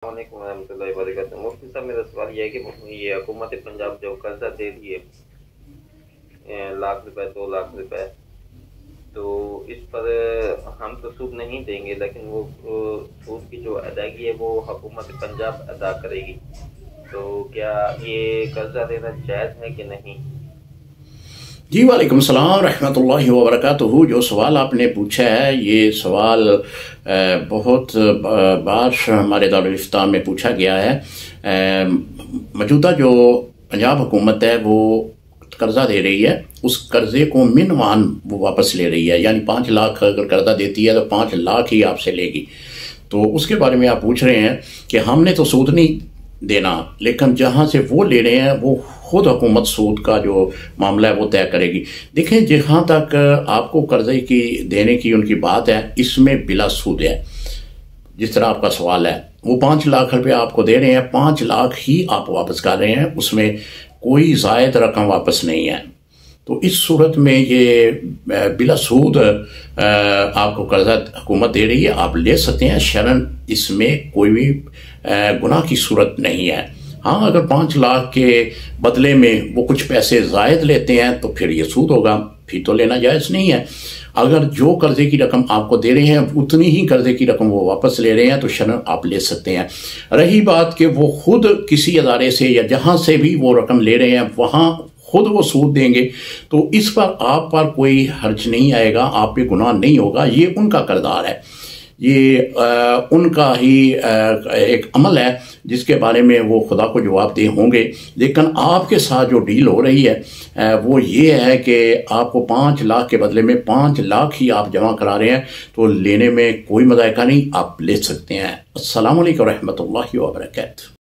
वालेकुम रहमतुल्लाहि व बरकातुहू। मुफ्ती साहब, मेरा सवाल ये है कि ये हुकूमत पंजाब जो कर्जा दे रही है लाख रुपए 2 लाख रुपए, तो इस पर हम तो सूद नहीं देंगे, लेकिन वो सूद की जो अदायगी है वो हुकूमत पंजाब अदा करेगी। तो क्या ये कर्जा देना जायज़ है कि नहीं? जी वालेकुम सलाम रहमतुल्लाहि व बरकातुहू। जो सवाल आपने पूछा है ये सवाल बहुत बार हमारे दारुल इफ्ता में पूछा गया है। मौजूदा जो पंजाब हुकूमत है वो कर्जा दे रही है, उस कर्जे को मिनवान वो वापस ले रही है, यानी 5 लाख अगर कर्जा देती है तो 5 लाख ही आपसे लेगी। तो उसके बारे में आप पूछ रहे हैं कि हमने तो सूद नहीं देना, लेकिन जहां से वो ले रहे हैं वो खुद हुकूमत सूद का जो मामला है वो तय करेगी। देखें, जहां तक आपको कर्जे की देने की उनकी बात है, इसमें बिला सूद है। जिस तरह आपका सवाल है, वो 5 लाख रुपया आपको दे रहे हैं, 5 लाख ही आप वापस कर रहे हैं, उसमें कोई जायद रकम वापस नहीं है। तो इस सूरत में ये बिला सूद आपको कर्जा हुकूमत दे रही है, आप ले सकते हैं। शरन इसमें कोई भी गुनाह की सूरत नहीं है। हाँ, अगर 5 लाख के बदले में वो कुछ पैसे जायद लेते हैं तो फिर ये सूद होगा, फिर तो लेना जायज़ नहीं है। अगर जो कर्जे की रकम आपको दे रहे हैं उतनी ही कर्जे की रकम वो वापस ले रहे हैं तो शरन आप ले सकते हैं। रही बात कि वो खुद किसी अदारे से या जहां से भी वो रकम ले रहे हैं वहां खुद वो सूद देंगे, तो इस पर आप पर कोई हर्ज नहीं आएगा, आप पे गुनाह नहीं होगा। ये उनका किरदार है, ये उनका ही एक अमल है जिसके बारे में वो खुदा को जवाबदेह होंगे। लेकिन आपके साथ जो डील हो रही है वो ये है कि आपको 5 लाख के बदले में 5 लाख ही आप जमा करा रहे हैं, तो लेने में कोई मज़ायका नहीं, आप ले सकते हैं। अस्सलामु अलैकुम रहमतुल्लाहि व बरकातुहू।